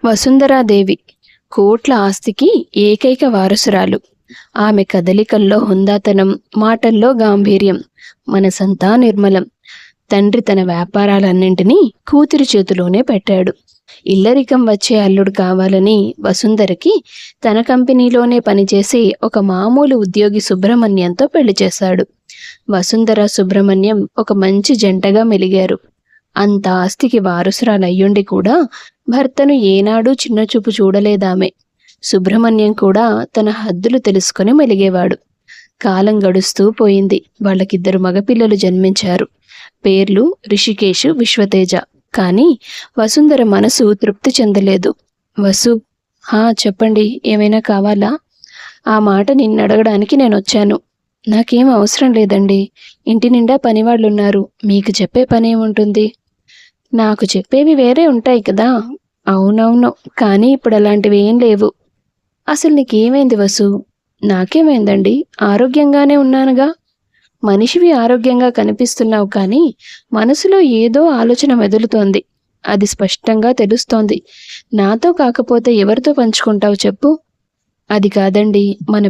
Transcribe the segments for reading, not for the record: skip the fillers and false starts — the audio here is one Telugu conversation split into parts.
వసుంధరాదేవి కోట్ల ఆస్తికి ఏకైక వారసురాలు. ఆమె కదలికల్లో హుందాతనం, మాటల్లో గాంభీర్యం, మనసంతా నిర్మలం. తండ్రి తన వ్యాపారాలన్నింటినీ కూతురి చేతిలోనే పెట్టాడు. ఇల్లరికం వచ్చే అల్లుడు కావాలని వసుంధరకి తన కంపెనీలోనే పనిచేసే ఒక మామూలు ఉద్యోగి సుబ్రహ్మణ్యంతో పెళ్లి చేశాడు. వసుంధర సుబ్రహ్మణ్యం ఒక మంచి జంటగా మెలిగారు. అంత ఆస్తికి వారసురాలయ్యుండి కూడా భర్తను ఏనాడూ చిన్నచూపు చూడలేదామె. సుబ్రహ్మణ్యం కూడా తన హద్దులు తెలుసుకొని మెలిగేవాడు. కాలం గడుస్తూ పోయింది. వాళ్ళకిద్దరు మగపిల్లలు జన్మించారు. పేర్లు రిషికేశు, విశ్వతేజ. కానీ వసుంధర మనసు తృప్తి చెందలేదు. వసు, చెప్పండి, ఏమైనా కావాలా? ఆ మాట నిన్నడగడానికి నేనొచ్చాను. నాకేం అవసరం లేదండి. ఇంటి నిండా పనివాళ్ళున్నారు. మీకు చెప్పే పనేముంటుంది? నాకు చెప్పేవి వేరే ఉంటాయి కదా. అవునవును, కానీ ఇప్పుడు అలాంటివి ఏం లేవు. అసలు నీకేమైంది వసు? నాకేమైందండి, ఆరోగ్యంగానే ఉన్నానుగా. మనిషివి ఆరోగ్యంగా కనిపిస్తున్నావు, కానీ మనసులో ఏదో ఆలోచన మెదులుతోంది. అది స్పష్టంగా తెలుస్తోంది. నాతో కాకపోతే ఎవరితో పంచుకుంటావు చెప్పు? అది కాదండి, మన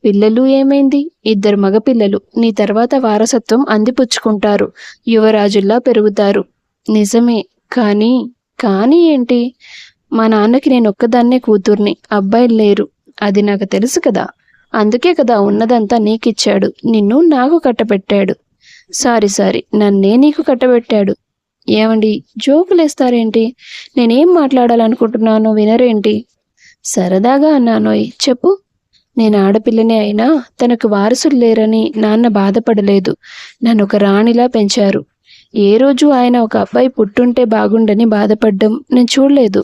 పిల్లలు ఏమైంది? ఇద్దరు మగపిల్లలు. నీ తర్వాత వారసత్వం అందిపుచ్చుకుంటారు, యువరాజుల్లా పెరుగుతారు. నిజమే, కానీ ఏంటి? మా నాన్నకి నేను ఒక్కదాన్నే కూతుర్ని, అబ్బాయిలు లేరు. అది నాకు తెలుసు కదా. అందుకే కదా ఉన్నదంతా నీకిచ్చాడు, నిన్ను నాకు కట్టబెట్టాడు. సారీ, నన్నే నీకు కట్టబెట్టాడు. ఏమండి, జోకులేస్తారేంటి? నేనేం మాట్లాడాలనుకుంటున్నానో వినరేంటి? సరదాగా అన్నానోయ్, చెప్పు. నేను ఆడపిల్లనే అయినా తనకు వారసులు లేరని నాన్న బాధపడలేదు. నన్ను ఒక రాణిలా పెంచారు. ఏ రోజు ఆయన ఒక అబ్బాయి పుట్టుంటే బాగుండని బాధపడ్డం నేను చూడలేదు.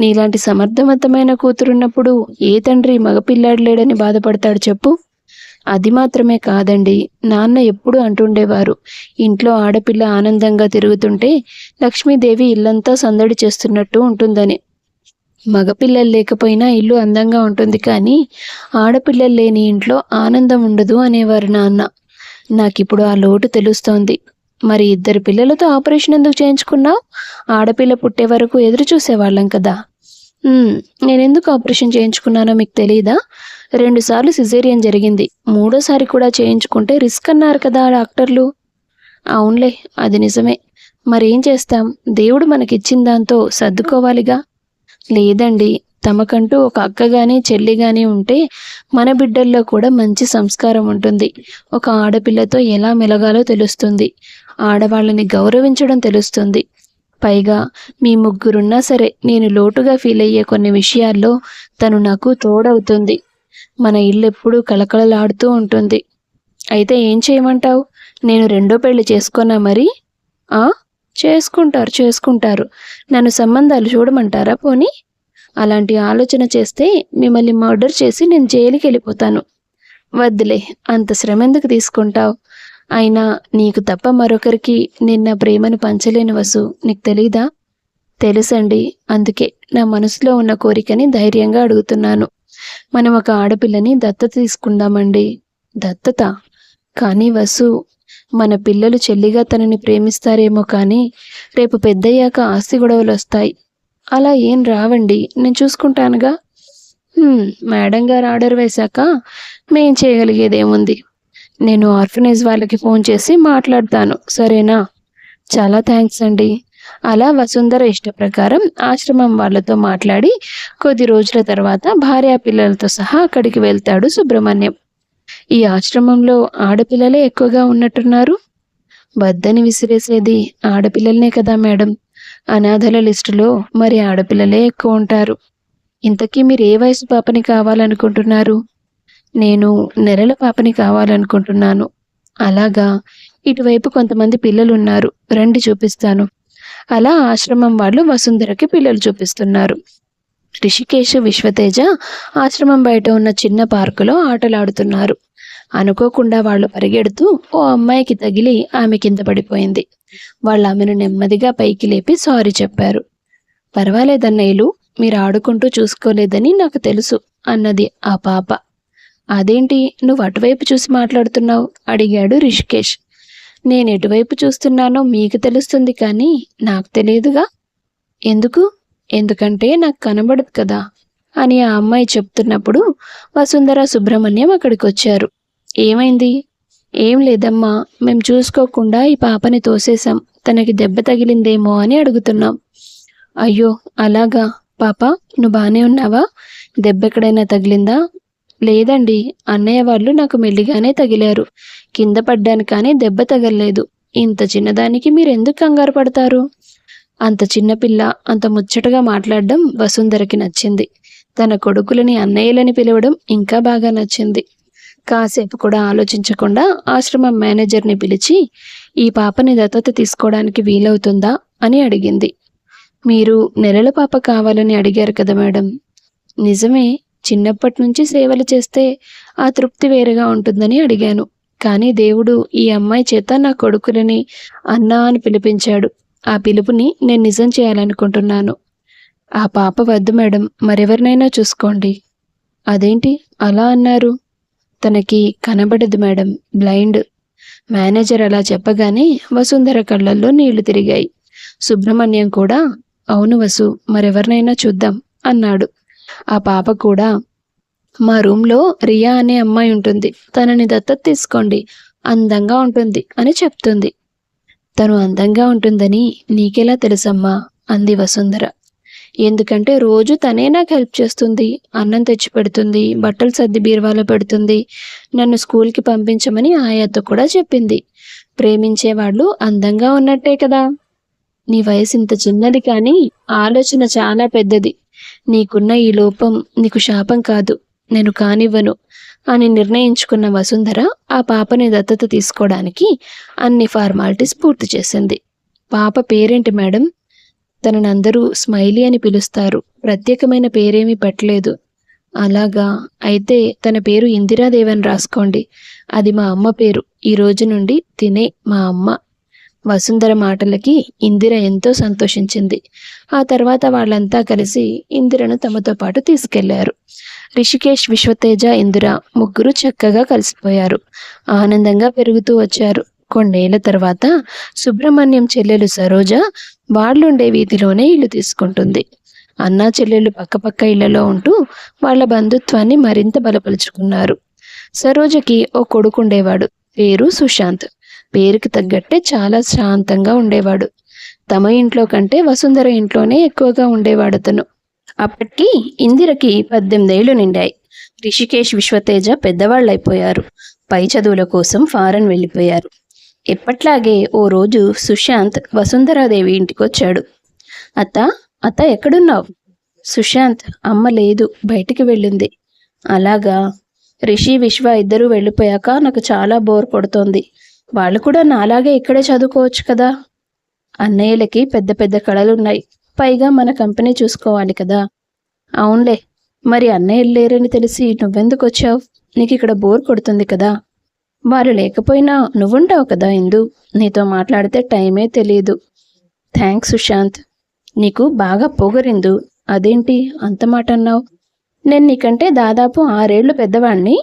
నీలాంటి సమర్థవంతమైన కూతురున్నప్పుడు ఏ తండ్రి మగపిల్లాడు లేడని బాధపడతాడు చెప్పు? అది మాత్రమే కాదండి, నాన్న ఎప్పుడూ అంటుండేవారు, ఇంట్లో ఆడపిల్ల ఆనందంగా తిరుగుతుంటే లక్ష్మీదేవి ఇల్లంతా సందడి చేస్తున్నట్టు ఉంటుందని. మగపిల్లలు లేకపోయినా ఇల్లు అందంగా ఉంటుంది, కానీ ఆడపిల్లలు లేని ఇంట్లో ఆనందం ఉండదు అనేవారు నాన్న. నాకిప్పుడు ఆ లోటు తెలుస్తోంది. మరి ఇద్దరు పిల్లలతో ఆపరేషన్ ఎందుకు చేయించుకున్నావు? ఆడపిల్ల పుట్టే వరకు ఎదురు చూసేవాళ్ళం కదా. నేనెందుకు ఆపరేషన్ చేయించుకున్నానో మీకు తెలీదా? 2 సార్లు సిజేరియన్ జరిగింది. 3ఓసారి కూడా చేయించుకుంటే రిస్క్ అన్నారు కదా డాక్టర్లు. అవునులే, అది నిజమే. మరేం చేస్తాం, దేవుడు మనకిచ్చిన దాంతో సర్దుకోవాలిగా. లేదండి, తమకంటూ ఒక అక్క గాని చెల్లి గాని ఉంటే మన బిడ్డల్లో కూడా మంచి సంస్కారం ఉంటుంది. ఒక ఆడపిల్లతో ఎలా మెలగాలో తెలుస్తుంది. ఆడవాళ్ళని గౌరవించడం తెలుస్తుంది. పైగా మీ ముగ్గురున్నా సరే నేను లోటుగా ఫీల్ అయ్యే కొన్ని విషయాల్లో తను నాకు తోడవుతుంది. మన ఇల్లు ఎప్పుడూ కళకళలాడుతూ ఉంటుంది. అయితే ఏం చేయమంటావు? నేను 2వ పెళ్లి చేసుకోనా మరి? చేసుకుంటారు. నన్ను సంబంధాలు చూడమంటారా పోనీ? అలాంటి ఆలోచన చేస్తే మిమ్మల్ని మర్డర్ చేసి నేను జైలుకి వెళ్ళిపోతాను. వద్దులే, అంత శ్రమ ఎందుకు తీసుకుంటావు? అయినా నీకు తప్ప మరొకరికి నిన్న ప్రేమను పంచలేని వసు, నీకు తెలీదా? తెలుసండి, అందుకే నా మనసులో ఉన్న కోరికని ధైర్యంగా అడుగుతున్నాను. మనం ఒక ఆడపిల్లని దత్తత తీసుకుందామండి. దత్తత? కానీ వసు, మన పిల్లలు చెల్లిగా తనని ప్రేమిస్తారేమో, కానీ రేపు పెద్దయ్యాక ఆస్తి గొడవలు వస్తాయి. అలా ఏం రావండి, నేను చూసుకుంటానుగా. మేడం గారు ఆర్డర్ వేశాక మేం చేయగలిగేదేముంది? నేను ఆర్ఫనేజ్ వాళ్ళకి ఫోన్ చేసి మాట్లాడతాను, సరేనా? చాలా థ్యాంక్స్ అండి. అలా వసుంధర ఇష్ట ప్రకారం ఆశ్రమం వాళ్ళతో మాట్లాడి కొద్ది రోజుల తర్వాత భార్యా పిల్లలతో సహా అక్కడికి వెళ్తాడు సుబ్రహ్మణ్యం. ఈ ఆశ్రమంలో ఆడపిల్లలే ఎక్కువగా ఉన్నట్టున్నారు. వద్దని విసిరేసేది ఆడపిల్లలనే కదా మేడం. అనాథల లిస్టులో మరి ఆడపిల్లలే ఎక్కువ ఉంటారు. ఇంతకీ మీరు ఏ వయసు పాపని కావాలనుకుంటున్నారు? నేను నెలల పాపని కావాలనుకుంటున్నాను. అలాగా, ఇటువైపు కొంతమంది పిల్లలున్నారు, రండి చూపిస్తాను. అలా ఆశ్రమం వాళ్ళు వసుంధరకి పిల్లలు చూపిస్తున్నారు. రిషికేశ్, విశ్వతేజ ఆశ్రమం బయట ఉన్న చిన్న పార్కులో ఆటలాడుతున్నారు. అనుకోకుండా వాళ్ళు పరిగెడుతూ ఓ అమ్మాయికి తగిలి ఆమె కింద పడిపోయింది. వాళ్ళు ఆమెను నెమ్మదిగా పైకి లేపి సారీ చెప్పారు. పర్వాలేదన్నయ్యలు, మీరు ఆడుకుంటూ చూసుకోలేదని నాకు తెలుసు అన్నది ఆ పాప. అదేంటి, నువ్వు అటువైపు చూసి మాట్లాడుతున్నావు? అడిగాడు రిషికేశ్. నేను ఎటువైపు చూస్తున్నానో మీకు తెలుస్తుంది, కానీ నాకు తెలియదుగా. ఎందుకు? ఎందుకంటే నాకు కనబడదు కదా అని ఆ అమ్మాయి చెప్తున్నప్పుడు వసుంధర సుబ్రహ్మణ్యం అక్కడికి వచ్చారు. ఏమైంది? ఏం లేదమ్మా, మేము చూసుకోకుండా ఈ పాపని తోసేశాం, తనకి దెబ్బ తగిలిందేమో అని అడుగుతున్నాం. అయ్యో అలాగా, పాప నువ్వు బానే ఉన్నావా? దెబ్బ ఎక్కడైనా తగిలిందా? లేదండి, అన్నయ్య వాళ్ళు నాకు మెల్లిగానే తగిలారు, కింద పడ్డాను కానీ దెబ్బ తగలలేదు. ఇంత చిన్నదానికి మీరెందుకు కంగారు పడతారు? అంత చిన్నపిల్ల అంత ముచ్చటగా మాట్లాడడం వసుంధరకి నచ్చింది. తన కొడుకులని అన్నయ్యలని పిలవడం ఇంకా బాగా నచ్చింది. కాసేపు కూడా ఆలోచించకుండా ఆశ్రమం మేనేజర్ని పిలిచి ఈ పాపని దత్తత తీసుకోవడానికి వీలవుతుందా అని అడిగింది. మీరు నెలల పాప కావాలని అడిగారు కదా మేడం. నిజమే, చిన్నప్పటి నుంచి సేవలు చేస్తే ఆ తృప్తి వేరుగా ఉంటుందని అడిగాను. కానీ దేవుడు ఈ అమ్మాయి చేత నా కొడుకులని అన్నా అని పిలిపించాడు. ఆ పిలుపుని నేను నిజం చేయాలనుకుంటున్నాను. ఆ పాప వద్దు మేడం, మరెవరినైనా చూసుకోండి. అదేంటి అలా అన్నారు? తనకి కనబడదు మేడం, బ్లైండ్. మేనేజర్ అలా చెప్పగానే వసుంధర కళ్ళల్లో నీళ్లు తిరిగాయి. సుబ్రహ్మణ్యం కూడా అవును వసు, మరెవరినైనా చూద్దాం అన్నాడు. ఆ పాప కూడా మా రూమ్లో రియా అనే అమ్మాయి ఉంటుంది, తనని దత్తత తీసుకోండి, అందంగా ఉంటుంది అని చెప్తుంది. తను అందంగా ఉంటుందని నీకెలా తెలుసమ్మా అంది వసుంధర. ఎందుకంటే రోజు తనే నాకు హెల్ప్ చేస్తుంది, అన్నం తెచ్చి పెడుతుంది, బట్టలు సర్ది బీరువాలో పెడుతుంది, నన్ను స్కూల్కి పంపించమని ఆయాతో కూడా చెప్పింది. ప్రేమించేవాళ్ళు అందంగా ఉన్నట్టే కదా. నీ వయసు ఇంత చిన్నది కానీ ఆలోచన చాలా పెద్దది. నీకున్న ఈ లోపం నీకు శాపం కాదు, నేను కానివ్వను అని నిర్ణయించుకున్న వసుంధర ఆ పాపని దత్తత తీసుకోవడానికి అన్ని ఫార్మాలిటీస్ పూర్తి చేసింది. పాప పేరేంటి మేడం? తనని అందరూ స్మైలీ అని పిలుస్తారు, ప్రత్యేకమైన పేరేమీ పెట్టలేదు. అలాగా, అయితే తన పేరు ఇందిరాదేవి అని రాసుకోండి. అది మా అమ్మ పేరు, ఈ రోజు నుండి తినే మా అమ్మ. వసుంధర మాటలకి ఇందిర ఎంతో సంతోషించింది. ఆ తర్వాత వాళ్ళంతా కలిసి ఇందిరను తమతో పాటు తీసుకెళ్లారు. రిషికేష్, విశ్వతేజ, ఇందిర ముగ్గురు చక్కగా కలిసిపోయారు. ఆనందంగా పెరుగుతూ వచ్చారు. కొన్నేళ్ల తర్వాత సుబ్రహ్మణ్యం చెల్లెలు సరోజ వాళ్ళుండే వీధిలోనే ఇల్లు తీసుకుంటుంది. అన్నా చెల్లెలు పక్కపక్క ఇళ్లలో ఉంటూ వాళ్ళ బంధుత్వాన్ని మరింత బలపరుచుకున్నారు. సరోజకి ఓ కొడుకుండేవాడు, పేరు సుశాంత్. పేరుకి తగ్గట్టే చాలా శాంతంగా ఉండేవాడు. తమ ఇంట్లో కంటే వసుంధర ఇంట్లోనే ఎక్కువగా ఉండేవాడు అతను. అప్పటికి ఇందిరకి 18 ఏళ్లు నిండాయి. రిషికేష్, విశ్వతేజ పెద్దవాళ్ళైపోయారు. పై చదువుల కోసం ఫారెన్ వెళ్ళిపోయారు. ఎప్పట్లాగే ఓ రోజు సుశాంత్ వసుంధరాదేవి ఇంటికొచ్చాడు. అత్త, అత్త ఎక్కడున్నావు? సుశాంత్, అమ్మ లేదు, బయటికి వెళ్ళింది. అలాగా. రిషి, విశ్వ ఇద్దరూ వెళ్ళిపోయాక నాకు చాలా బోర్ కొడుతోంది. వాళ్ళు కూడా నాలాగే ఇక్కడే చదువుకోవచ్చు కదా. అన్నయ్యలకి పెద్ద పెద్ద కళలున్నాయి, పైగా మన కంపెనీ చూసుకోవాలి కదా. అవునులే, మరి అన్నయ్యలు లేరని తెలిసి నువ్వెందుకు వచ్చావు? నీకు ఇక్కడ బోర్ కొడుతుంది కదా. వారు లేకపోయినా నువ్వుంటావు కదా ఇందు, నీతో మాట్లాడితే టైమే తెలియదు. థ్యాంక్స్ సుశాంత్, నీకు బాగా పొగరిందు. అదేంటి అంత మాట అన్నావు? నేను నీకంటే దాదాపు 6 ఏళ్లు పెద్దవాణ్ణి,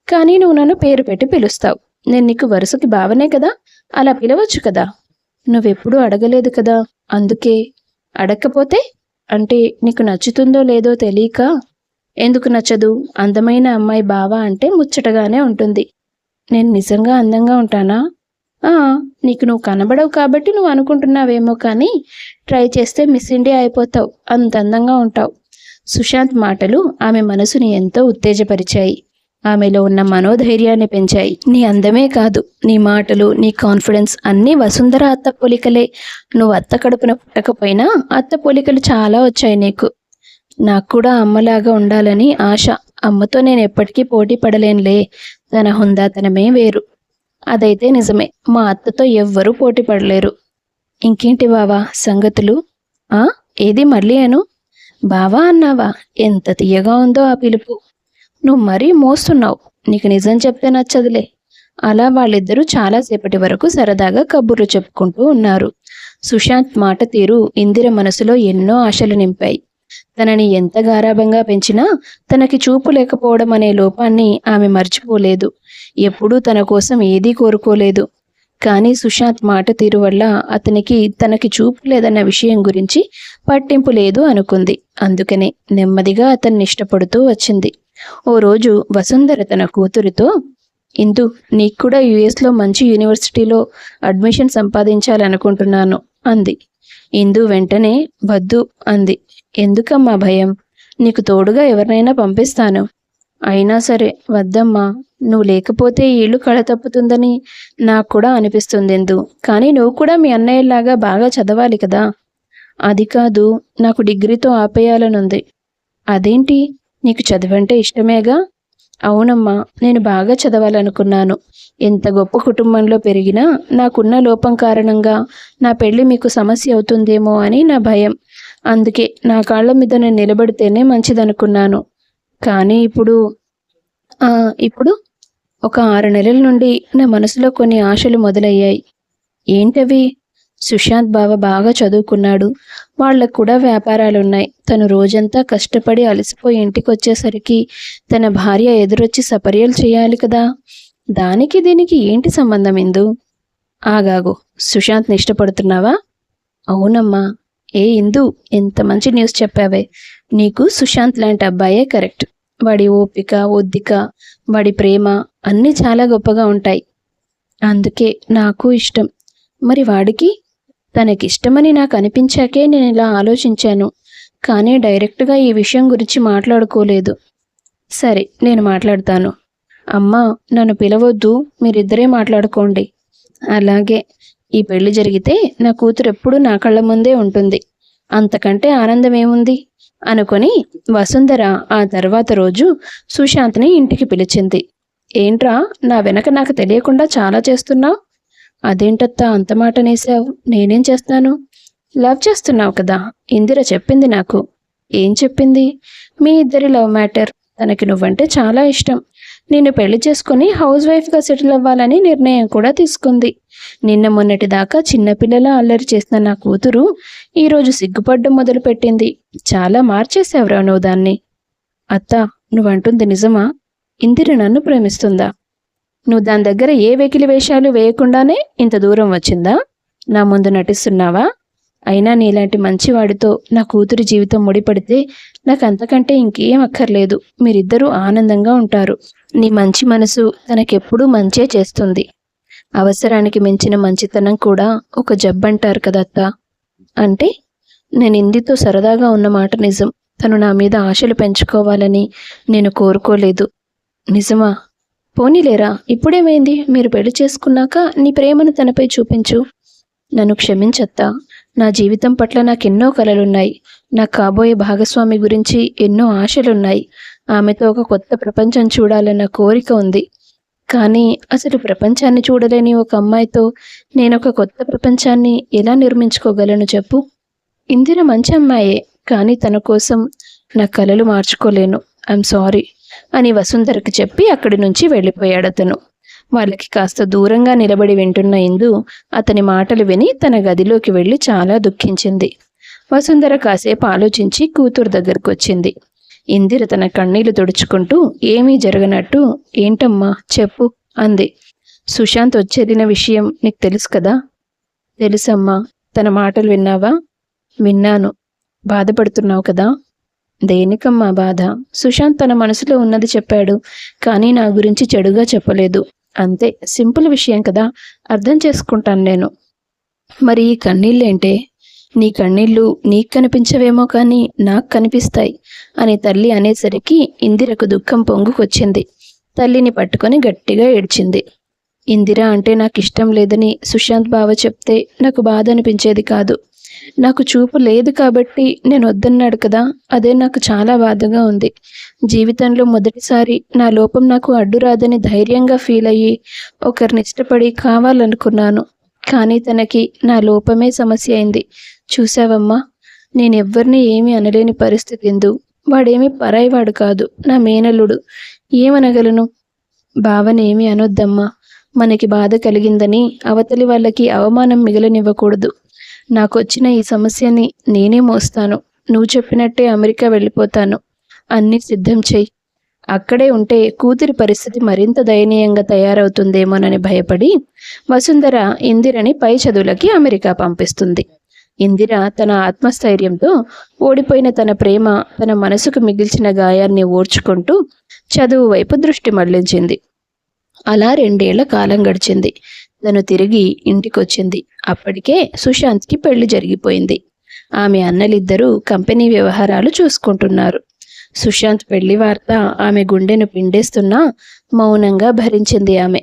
కానీ నువ్వు నన్ను పేరు పెట్టి పిలుస్తావు. నేను నీకు వరుసకి బావనే కదా, అలా పిలవచ్చు కదా. నువ్వెప్పుడూ అడగలేదు కదా, అందుకే. అడగకపోతే అంటే నీకు నచ్చుతుందో లేదో తెలియక? ఎందుకు నచ్చదు? అందమైన అమ్మాయి బావ అంటే ముచ్చటగానే ఉంటుంది. నేను నిజంగా అందంగా ఉంటానా? నీకు నువ్వు కనబడవు కాబట్టి నువ్వు అనుకుంటున్నావేమో, కానీ ట్రై చేస్తే మిస్ ఇండియా అయిపోతావు, అంత అందంగా ఉంటావు. సుశాంత్ మాటలు ఆమె మనసుని ఎంతో ఉత్తేజపరిచాయి. ఆమెలో ఉన్న మనోధైర్యాన్ని పెంచాయి. నీ అందమే కాదు, నీ మాటలు, నీ కాన్ఫిడెన్స్ అన్నీ వసుంధర అత్త పోలికలే. నువ్వు అత్త కడుపున పుట్టకపోయినా అత్త పోలికలు చాలా వచ్చాయి నీకు. నాకు కూడా అమ్మలాగా ఉండాలని ఆశ. అమ్మతో నేను ఎప్పటికీ పోటీ పడలేనులే, తన హుందాతనమే వేరు. అదైతే నిజమే, మా అత్తతో ఎవ్వరూ పోటీ పడలేరు. ఇంకేంటి బావా సంగతులు? ఏది మళ్ళీ అను? బావా అన్నావా? ఎంత తీయగా ఉందో ఆ పిలుపు. నువ్వు మరీ మోస్తున్నావు, నీకు నిజం చెప్తే నచ్చదులే. అలా వాళ్ళిద్దరూ చాలాసేపటి వరకు సరదాగా కబుర్లు చెప్పుకుంటూ ఉన్నారు. సుశాంత్ మాట తీరు ఇందిర మనసులో ఎన్నో ఆశలు నింపాయి. తనని ఎంత గారాబంగా పెంచినా తనకి చూపు లేకపోవడం అనే లోపాన్ని ఆమె మర్చిపోలేదు. ఎప్పుడూ తన కోసం ఏదీ కోరుకోలేదు. కానీ సుశాంత్ మాట తీరు వల్ల అతనికి తనకి చూపు లేదన్న విషయం గురించి పట్టింపు లేదు అనుకుంది. అందుకనే నెమ్మదిగా అతన్ని ఇష్టపడుతూ వచ్చింది. ఓ రోజు వసుంధర తన కూతురితో, ఇందు, నీకు కూడా యుఎస్లో మంచి యూనివర్సిటీలో అడ్మిషన్ సంపాదించాలనుకుంటున్నాను అంది. ఇందు వెంటనే వద్దు అంది. ఎందుకమ్మా భయం? నీకు తోడుగా ఎవరినైనా పంపిస్తాను. అయినా సరే వద్దమ్మా, నువ్వు లేకపోతే ఈ ఇల్లు కళ తప్పుతుందని నాకు కూడా అనిపిస్తుంది ఎందు. కానీ నువ్వు కూడా మీ అన్నయ్యలాగా బాగా చదవాలి కదా. అది కాదు, నాకు డిగ్రీతో ఆపేయాలనుంది. అదేంటి, నీకు చదువంటే ఇష్టమేగా? అవునమ్మా, నేను బాగా చదవాలనుకున్నాను. ఎంత గొప్ప కుటుంబంలో పెరిగినా నాకున్న లోపం కారణంగా నా పెళ్ళి మీకు సమస్య అవుతుందేమో అని నా భయం. అందుకే నా కాళ్ళ మీద నేను నిలబడితేనే మంచిదనుకున్నాను. కానీ ఇప్పుడు ఒక 6 నెలల నుండి నా మనసులో కొన్ని ఆశలు మొదలయ్యాయి. ఏంటవి? సుశాంత్ బావ బాగా చదువుకున్నాడు. వాళ్ళకు కూడా వ్యాపారాలున్నాయి. తను రోజంతా కష్టపడి అలసిపోయి ఇంటికి వచ్చేసరికి తన భార్య ఎదురొచ్చి సపర్యలు చేయాలి కదా. దానికి దీనికి ఏంటి సంబంధం ఇందు? ఆగాగు, సుశాంత్ని ఇష్టపడుతున్నావా? అవునమ్మా. ఏ ఇందు, ఎంత మంచి న్యూస్ చెప్పావే. నీకు సుశాంత్ లాంటి అబ్బాయే కరెక్ట్. వాడి ఓపిక, ఒద్దిక, వాడి ప్రేమ అన్నీ చాలా గొప్పగా ఉంటాయి. అందుకే నాకు ఇష్టం. మరి వాడికి? తనకిష్టమని నాకు అనిపించాకే నేను ఇలా ఆలోచించాను. కానీ డైరెక్ట్గా ఈ విషయం గురించి మాట్లాడుకోలేదు. సరే, నేను మాట్లాడతాను. అమ్మా, నన్ను పిలవద్దు, మీరిద్దరే మాట్లాడుకోండి. అలాగే. ఈ పెళ్లి జరిగితే నా కూతురు ఎప్పుడూ నా కళ్ళ ముందే ఉంటుంది. అంతకంటే ఆనందం ఏముంది అనుకొని వసుంధర ఆ తర్వాత రోజు సుశాంత్ని ఇంటికి పిలిచింది. ఏంట్రా, నా వెనక నాకు తెలియకుండా చాలా చేస్తున్నావు? అదేంటత్తా అంత మాట నేసావు? నేనేం చేస్తాను? లవ్ చేస్తున్నావు కదా, ఇందిర చెప్పింది నాకు. ఏం చెప్పింది? మీ ఇద్దరి లవ్ మ్యాటర్. తనకి నువ్వంటే చాలా ఇష్టం. నిన్ను పెళ్లి చేసుకుని హౌస్ వైఫ్గా సెటిల్ అవ్వాలని నిర్ణయం కూడా తీసుకుంది. నిన్న మొన్నటి దాకా చిన్నపిల్లల అల్లరి చేసిన నా కూతురు ఈరోజు సిగ్గుపడ్డం మొదలుపెట్టింది. చాలా మార్చేసావురా నువ్వు దాన్ని. అత్త, నువ్వంటుంది నిజమా? ఇందిర నన్ను ప్రేమిస్తుందా? నువ్వు దాని దగ్గర ఏ వెకిలి వేషాలు వేయకుండానే ఇంత దూరం వచ్చిందా? నా ముందు నటిస్తున్నావా? అయినా నీలాంటి మంచివాడితో నా కూతురి జీవితం ముడిపడితే నాకు అంతకంటే ఇంకేం అక్కర్లేదు. మీరిద్దరూ ఆనందంగా ఉంటారు. నీ మంచి మనసు తనకెప్పుడూ మంచే చేస్తుంది. అవసరానికి మించిన మంచితనం కూడా ఒక జబ్బంటారు కదత్తా. అంటే? నేను ఇందితో సరదాగా ఉన్న మాట నిజం. తను నా మీద ఆశలు పెంచుకోవాలని నేను కోరుకోలేదు. నిజమా? పోనీలేరా, ఇప్పుడేమైంది? మీరు పెళ్లి చేసుకున్నాక నీ ప్రేమను తనపై చూపించు. నన్ను క్షమించత్తా. నా జీవితం పట్ల నాకెన్నో కలలున్నాయి. నా కాబోయే భాగస్వామి గురించి ఎన్నో ఆశలున్నాయి. ఆమెతో ఒక కొత్త ప్రపంచం చూడాలన్న కోరిక ఉంది. కానీ అసలు ప్రపంచాన్ని చూడలేని ఒక అమ్మాయితో నేనొక కొత్త ప్రపంచాన్ని ఎలా నిర్మించుకోగలను చెప్పు? ఇందిర మంచి అమ్మాయే, కానీ తన కోసం నా కలలు మార్చుకోలేను. ఐఎమ్ సారీ అని వసుంధరకి చెప్పి అక్కడి నుంచి వెళ్ళిపోయాడతను. వాళ్ళకి కాస్త దూరంగా నిలబడి వింటున్న ఇందు అతని మాటలు విని తన గదిలోకి వెళ్ళి చాలా దుఃఖించింది. వసుంధర కాసేపు ఆలోచించి కూతురు దగ్గరకు వచ్చింది. ఇందిర తన కన్నీళ్లు తుడుచుకుంటూ ఏమీ జరగనట్టు, ఏంటమ్మా చెప్పు అంది. సుశాంత్ వచ్చేదిన విషయం నీకు తెలుసు కదా? తెలుసమ్మా. తన మాటలు విన్నావా? విన్నాను. బాధపడుతున్నావు కదా? దేనికమ్మా బాధ? సుశాంత్ తన మనసులో ఉన్నది చెప్పాడు, కానీ నా గురించి చెడుగా చెప్పలేదు. అంతే, సింపుల్ విషయం కదా, అర్థం చేసుకుంటాను నేను. మరి ఈ కన్నీళ్ళేంటే? నీ కన్నీళ్ళు నీకు కనిపించవేమో కానీ నాకు కనిపిస్తాయి అని తల్లి అనేసరికి ఇందిరకు దుఃఖం పొంగుకొచ్చింది. తల్లిని పట్టుకొని గట్టిగా ఏడ్చింది. ఇందిర అంటే నాకు ఇష్టం లేదని సుశాంత్ బావ చెప్తే నాకు బాధ అనిపించేది కాదు. నాకు చూపు లేదు కాబట్టి నేను వద్దన్నాడు కదా, అదే నాకు చాలా బాధగా ఉంది. జీవితంలో మొదటిసారి నా లోపం నాకు అడ్డురాదని ధైర్యంగా ఫీల్ అయ్యి ఒకరిని ఇష్టపడి కావాలనుకున్నాను. కానీ తనకి నా లోపమే సమస్య అయింది. చూసావమ్మా, నేనెవ్వరిని ఏమీ అనలేని పరిస్థితి ఎందు. వాడేమీ పరాయివాడు కాదు, నా మేనల్లుడు. ఏమనగలను? బావనేమీ అనొద్దమ్మా. మనకి బాధ కలిగిందని అవతలి వాళ్ళకి అవమానం మిగలనివ్వకూడదు. నాకొచ్చిన ఈ సమస్యని నేనే మోస్తాను. నువ్వు చెప్పినట్టే అమెరికా వెళ్ళిపోతాను. అన్నీ సిద్ధం చెయ్యి. అక్కడే ఉంటే కూతురి పరిస్థితి మరింత దయనీయంగా తయారవుతుందేమోనని భయపడి వసుంధర ఇందిరని పై చదువులకి అమెరికా పంపిస్తుంది. ఇందిర తన ఆత్మస్థైర్యంతో ఓడిపోయిన తన ప్రేమ, తన మనసుకు మిగిల్చిన గాయాన్ని ఓర్చుకుంటూ చదువు వైపు దృష్టి మళ్లించింది. అలా 2 ఏళ్ల కాలం గడిచింది. తను తిరిగి ఇంటికొచ్చింది. అప్పటికే సుశాంత్కి పెళ్లి జరిగిపోయింది. ఆమె అన్నలిద్దరూ కంపెనీ వ్యవహారాలు చూసుకుంటున్నారు. సుశాంత్ పెళ్లి వార్త ఆమె గుండెను పిండేస్తున్నా మౌనంగా భరించింది ఆమె.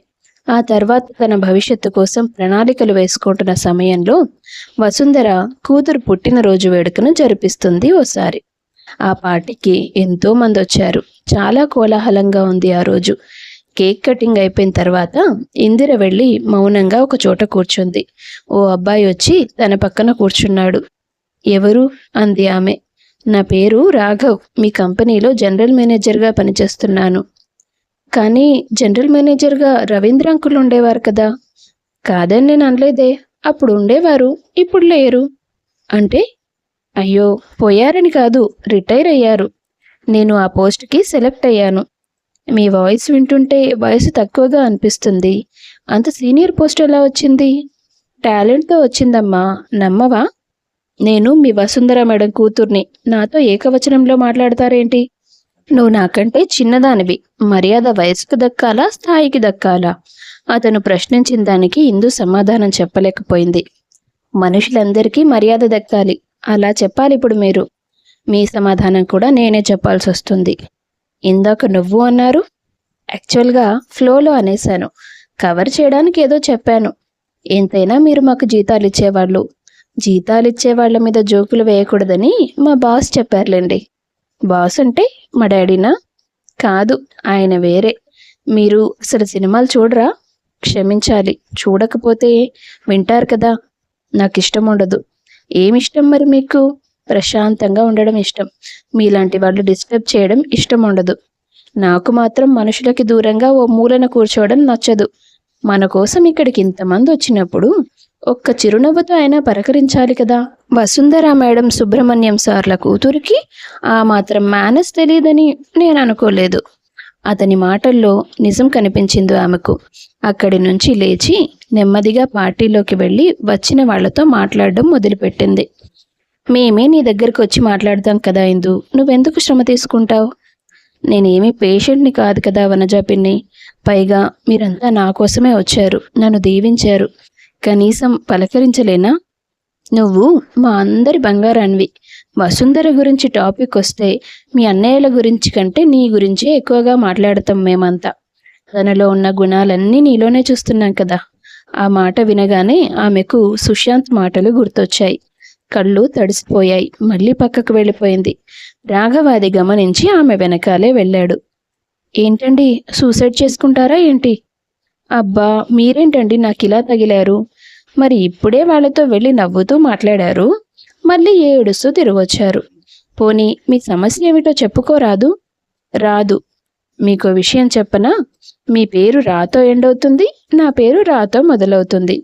ఆ తర్వాత తన భవిష్యత్తు కోసం ప్రణాళికలు వేసుకుంటున్న సమయంలో వసుంధర కూతురు పుట్టినరోజు వేడుకను జరిపిస్తుంది ఓసారి. ఆ పార్టీకి ఎంతో మంది వచ్చారు. చాలా కోలాహలంగా ఉంది ఆ రోజు. కేక్ కటింగ్ అయిపోయిన తర్వాత ఇందిర వెళ్ళి మౌనంగా ఒక చోట కూర్చుంది. ఓ అబ్బాయి వచ్చి తన పక్కన కూర్చున్నాడు. ఎవరు అంది ఆమె. నా పేరు రాఘవ్. మీ కంపెనీలో జనరల్ మేనేజర్గా పనిచేస్తున్నాను. కానీ జనరల్ మేనేజర్గా రవీంద్ర అంకుల్ ఉండేవారు కదా. కాదని నేను అనలేదే. అప్పుడు ఉండేవారు, ఇప్పుడు లేరు. అంటే? అయ్యో, పోయారని కాదు, రిటైర్ అయ్యారు. నేను ఆ పోస్ట్కి సెలెక్ట్ అయ్యాను. మీ వాయిస్ వింటుంటే వయసు తక్కువగా అనిపిస్తుంది. అంత సీనియర్ పోస్ట్ ఎలా వచ్చింది? టాలెంట్తో వచ్చిందమ్మా, నమ్మవా? నేను మీ వసుంధర మేడం కూతుర్ని. నాతో ఏకవచనంలో మాట్లాడతారేంటి? నువ్వు నాకంటే చిన్నదానివి. మర్యాద వయసుకు దక్కాలా, స్థాయికి దక్కాలా? అతను ప్రశ్నించిన దానికి ఇందు సమాధానం చెప్పలేకపోయింది. మనుషులందరికీ మర్యాద దక్కాలి, అలా చెప్పాలి ఇప్పుడు మీరు. మీ సమాధానం కూడా నేనే చెప్పాల్సి వస్తుంది. ఇందాక నువ్వు అన్నారు. యాక్చువల్గా ఫ్లోలో అనేశాను. కవర్ చేయడానికి ఏదో చెప్పాను. ఎంతైనా మీరు మాకు జీతాలు ఇచ్చేవాళ్ళు. జీతాలు ఇచ్చేవాళ్ల మీద జోకులు వేయకూడదని మా బాస్ చెప్పారులేండి. బాస్ అంటే మా డాడీనా? కాదు, ఆయన వేరే. మీరు అసలు సినిమాలు చూడరా? క్షమించాలి, చూడకపోతే వింటారు కదా. నాకు ఇష్టం ఉండదు. ఏమిష్టం మరి మీకు? ప్రశాంతంగా ఉండడం ఇష్టం. మీలాంటి వాళ్ళు డిస్టర్బ్ చేయడం ఇష్టం ఉండదు. నాకు మాత్రం మనుషులకి దూరంగా ఓ మూలన కూర్చోవడం నచ్చదు. మన కోసం ఇక్కడికి ఇంతమంది వచ్చినప్పుడు ఒక్క చిరునవ్వుతో అయినా పలకరించాలి కదా. వసుంధర మేడం సుబ్రహ్మణ్యం సార్ల కూతురికి ఆ మాత్రం మేనస్ తెలియదని నేను అనుకోలేదు. అతని మాటల్లో నిజం కనిపించింది ఆమెకు. అక్కడి నుంచి లేచి నెమ్మదిగా పార్టీలోకి వెళ్ళి వచ్చిన వాళ్లతో మాట్లాడడం మొదలుపెట్టింది. మేమే నీ దగ్గరకు వచ్చి మాట్లాడతాం కదా ఇందు, నువ్వెందుకు శ్రమ తీసుకుంటావు? నేనేమీ పేషెంట్ని కాదు కదా వనజా పిన్ని. పైగా మీరంతా నా కోసమే వచ్చారు, నన్ను దీవించారు. కనీసం పలకరించలేనా? నువ్వు మా అందరి బంగారాన్వి. వసుంధర గురించి టాపిక్ వస్తే మీ అన్నయ్యల గురించి కంటే నీ గురించే ఎక్కువగా మాట్లాడతాం మేమంతా. తనలో ఉన్న గుణాలన్నీ నీలోనే చూస్తున్నాం కదా. ఆ మాట వినగానే ఆమెకు సుశాంత్ మాటలు గుర్తొచ్చాయి. కళ్ళు తడిసిపోయాయి. మళ్ళీ పక్కకు వెళ్ళిపోయింది. రాఘవాది గమనించి ఆమె వెనకాలే వెళ్ళాడు. ఏంటండి, సూసైడ్ చేసుకుంటారా ఏంటి? అబ్బా, మీరేంటండి నాకు ఇలా తగిలారు? మరి ఇప్పుడే వాళ్ళతో వెళ్ళి నవ్వుతూ మాట్లాడారు, మళ్ళీ ఏడుస్తూ తిరిగొచ్చారు. పోనీ మీ సమస్య ఏమిటో చెప్పుకోరాదు? రాదు. మీకో విషయం చెప్పనా? మీ పేరు రాతో ఎండవుతుంది, నా పేరు రాతో మొదలవుతుంది.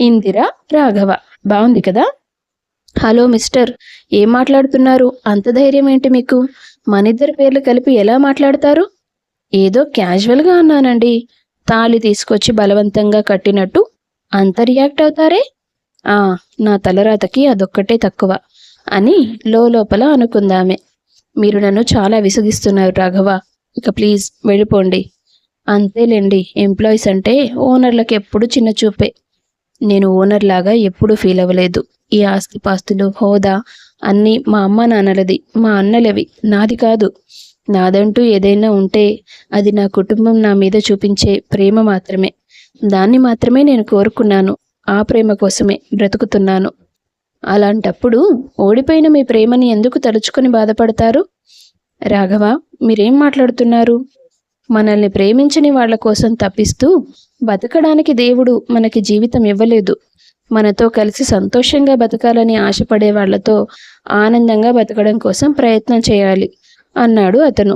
ఇందిర రాఘవ. బాగుంది కదా? హలో మిస్టర్, ఏం మాట్లాడుతున్నారు? అంత ధైర్యం ఏంటి మీకు? మనిద్దరి పేర్లు కలిపి ఎలా మాట్లాడతారు? ఏదో క్యాజువల్గా అన్నానండి. తాళి తీసుకొచ్చి బలవంతంగా కట్టినట్టు అంత రియాక్ట్ అవుతారే? నా తలరాతకి అదొక్కటే తక్కువ అని లోపల అనుకుందామె. మీరు నన్ను చాలా విసిగిస్తున్నారు రాఘవ. ఇక ప్లీజ్ వెళ్ళిపోండి. అంతేలేండి, ఎంప్లాయీస్ అంటే ఓనర్లకు ఎప్పుడు చిన్న చూపే. నేను ఓనర్ లాగా ఎప్పుడూ ఫీల్ అవ్వలేదు. ఈ ఆస్తిపాస్తులు, హోదా అన్నీ మా అమ్మ నాన్నలది, మా అన్నలవి, నాది కాదు. నాదంటూ ఏదైనా ఉంటే అది నా కుటుంబం నా మీద చూపించే ప్రేమ మాత్రమే. దాన్ని మాత్రమే నేను కోరుకున్నాను. ఆ ప్రేమ కోసమే బ్రతుకుతున్నాను. అలాంటప్పుడు ఓడిపోయిన మీ ప్రేమని ఎందుకు తలుచుకొని బాధపడతారు? రాఘవ, మీరేం మాట్లాడుతున్నారు? మనల్ని ప్రేమించని వాళ్ల కోసం తప్పిస్తూ బతకడానికి దేవుడు మనకి జీవితం ఇవ్వలేదు. మనతో కలిసి సంతోషంగా బతకాలని ఆశపడే వాళ్లతో ఆనందంగా బతకడం కోసం ప్రయత్నం చేయాలి అన్నాడు అతను.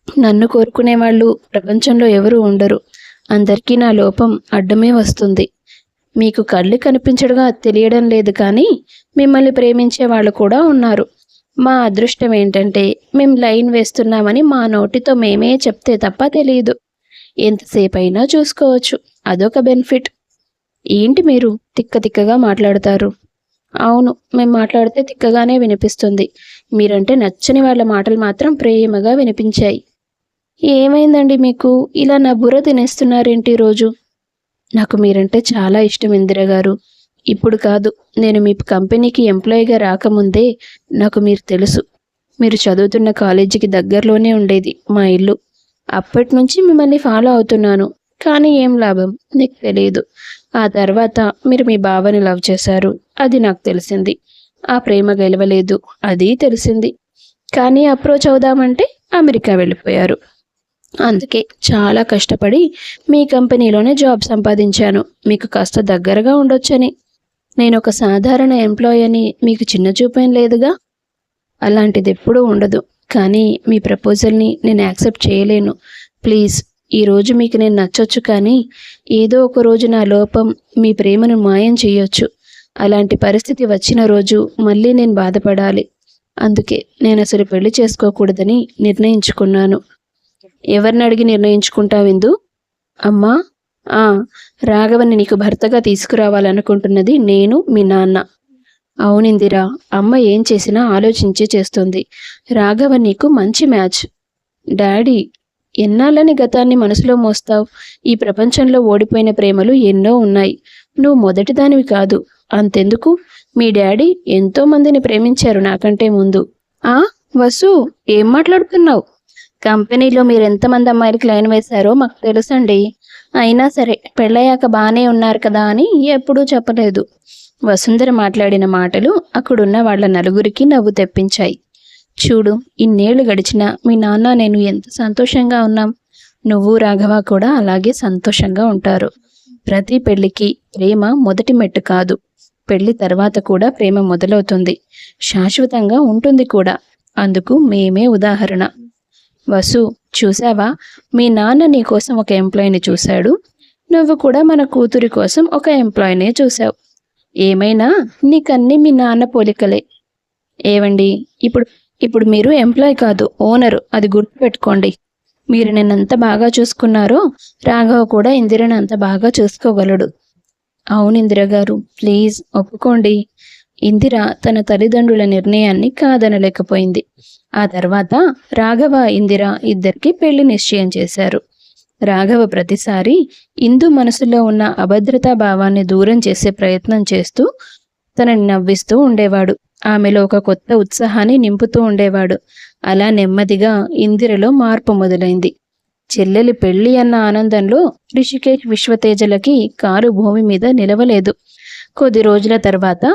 నన్ను కోరుకునే వాళ్ళు ప్రపంచంలో ఎవరు ఉండరు. అందరికీ నా లోపం అడ్డమే వస్తుంది. మీకు కళ్ళు కనిపించడుగా తెలియడం లేదు, కానీ మిమ్మల్ని ప్రేమించే వాళ్ళు కూడా ఉన్నారు. మా అదృష్టం ఏంటంటే మేము లైన్ వేస్తున్నామని మా నోటితో మేమే చెప్తే తప్ప తెలియదు. ఎంతసేపు అయినా చూసుకోవచ్చు. అదొక బెనిఫిట్. ఏంటి మీరు తిక్క తిక్కగా మాట్లాడతారు? అవును, మేము మాట్లాడితే తిక్కగానే వినిపిస్తుంది. మీరంటే నచ్చని వాళ్ళ మాటలు మాత్రం ప్రేమగా వినిపించాయి. ఏమైందండి మీకు? ఇలా నా బుర్ర తినేస్తున్నారేంటి రోజు? నాకు మీరంటే చాలా ఇష్టం ఇందిర గారు. ఇప్పుడు కాదు, నేను మీ కంపెనీకి ఎంప్లాయీగా రాకముందే నాకు మీరు తెలుసు. మీరు చదువుతున్న కాలేజీకి దగ్గరలోనే ఉండేది మా ఇల్లు. అప్పటి నుంచి మిమ్మల్ని ఫాలో అవుతున్నాను. కానీ ఏం లాభం, నీకు తెలియదు. ఆ తర్వాత మీరు మీ బావని లవ్ చేశారు, అది నాకు తెలిసింది. ఆ ప్రేమ గెలవలేదు, అది తెలిసింది. కానీ అప్రోచ్ అవుదామంటే అమెరికా వెళ్ళిపోయారు. అందుకే చాలా కష్టపడి మీ కంపెనీలోనే జాబ్ సంపాదించాను, మీకు కాస్త దగ్గరగా ఉండొచ్చని. నేను ఒక సాధారణ ఎంప్లాయీ అని మీకు చిన్న చూపేం లేదుగా. అలాంటిది ఎప్పుడూ ఉండదు. కానీ మీ ప్రపోజల్ని నేను యాక్సెప్ట్ చేయలేను. ప్లీజ్, ఈరోజు మీకు నేను నచ్చొచ్చు, కానీ ఏదో ఒక రోజు నా లోపం మీ ప్రేమను మాయం చేయొచ్చు. అలాంటి పరిస్థితి వచ్చిన రోజు మళ్ళీ నేను బాధపడాలి. అందుకే నేను అసలు పెళ్లి చేసుకోకూడదని నిర్ణయించుకున్నాను. ఎవరిని అడిగి నిర్ణయించుకుంటావిందు? అమ్మా, రాఘవన్ని నీకు భర్తగా తీసుకురావాలనుకుంటున్నది నేను, మీ నాన్న. అవునిందిరా, అమ్మ ఏం చేసినా ఆలోచించి చేస్తుంది. రాఘవ నీకు మంచి మ్యాచ్. డాడీ, ఎన్నాళ్ళని గతాన్ని మనసులో మోస్తావు? ఈ ప్రపంచంలో ఓడిపోయిన ప్రేమలు ఎన్నో ఉన్నాయి. నువ్వు మొదటిదానివి కాదు. అంతెందుకు, మీ డాడీ ఎంతో మందిని ప్రేమించారు నాకంటే ముందు. వసు, ఏం మాట్లాడుతున్నావు? కంపెనీలో మీరు ఎంతమంది అమ్మాయిలకి లైన్ వేశారో మాకు తెలుసండి. అయినా సరే పెళ్ళయ్యాక బాగానే ఉన్నారు కదా అని ఎప్పుడూ చెప్పలేదు. వసుంధర మాట్లాడిన మాటలు అక్కడున్న వాళ్ళ నలుగురికి నవ్వు తెప్పించాయి. చూడు, ఇన్నేళ్లు గడిచినా మీ నాన్న నేను ఎంత సంతోషంగా ఉన్నాం. నువ్వు రాఘవ కూడా అలాగే సంతోషంగా ఉంటారు. ప్రతి పెళ్లికి ప్రేమ మొదటి మెట్టు కాదు, పెళ్లి తర్వాత కూడా ప్రేమ మొదలవుతుంది, శాశ్వతంగా ఉంటుంది కూడా. అందుకు మేమే ఉదాహరణ. వసు, చూసావా, మీ నాన్న నీ కోసం ఒక ఎంప్లాయీని చూశాడు. నువ్వు కూడా మన కూతురి కోసం ఒక ఎంప్లాయీనే చూసావు. ఏమైనా నీకన్నీ మీ నాన్న పోలికలే. ఏవండి, ఇప్పుడు మీరు ఎంప్లాయీ కాదు, ఓనరు, అది గుర్తుపెట్టుకోండి. మీరు నన్నంత బాగా చూసుకున్నారో రాఘవ కూడా ఇందిరని అంత బాగా చూసుకోగలడు. అవును ఇందిర గారు, ప్లీజ్ ఒప్పుకోండి. ఇందిర తన తల్లిదండ్రుల నిర్ణయాన్ని కాదనలేకపోయింది. ఆ తర్వాత రాఘవ, ఇందిర ఇద్దరికి పెళ్లి నిశ్చయం చేశారు. రాఘవ ప్రతిసారి ఇందు మనసులో ఉన్న అభద్రతా భావాన్ని దూరం చేసే ప్రయత్నం చేస్తూ తనని నవ్విస్తూ ఉండేవాడు. ఆమెలో ఒక కొత్త ఉత్సాహాన్ని నింపుతూ ఉండేవాడు. అలా నెమ్మదిగా ఇందిరలో మార్పు మొదలైంది. చెల్లెలి పెళ్లి అన్న ఆనందంలో రిషికేష్, విశ్వతేజలకి కారు భూమి మీద నిలవలేదు. కొద్ది రోజుల తర్వాత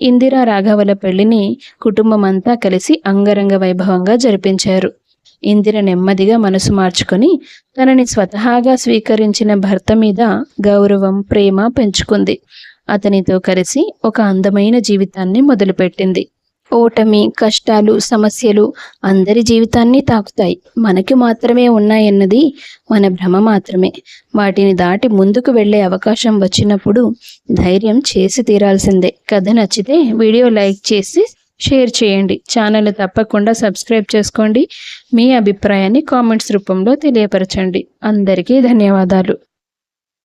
ఇందిరా రాఘవల పెళ్లిని కుటుంబం అంతా కలిసి అంగరంగ వైభవంగా జరిపించారు. ఇందిర నెమ్మదిగా మనసు మార్చుకొని తనని స్వతహాగా స్వీకరించిన భర్త మీద గౌరవం, ప్రేమ పెంచుకుంది. అతనితో కలిసి ఒక అందమైన జీవితాన్ని మొదలుపెట్టింది. ఓటమి, కష్టాలు, సమస్యలు అందరి జీవితాన్ని తాకుతాయి. మనకి మాత్రమే ఉన్నాయన్నది మన భ్రమ మాత్రమే. వాటిని దాటి ముందుకు వెళ్ళే అవకాశం వచ్చినప్పుడు ధైర్యం చేసి తీరాల్సిందే. కథ నచ్చితే వీడియో లైక్ చేసి షేర్ చేయండి. ఛానల్ తప్పకుండా సబ్స్క్రైబ్ చేసుకోండి. మీ అభిప్రాయాన్ని కామెంట్స్ రూపంలో తెలియపరచండి. అందరికీ ధన్యవాదాలు.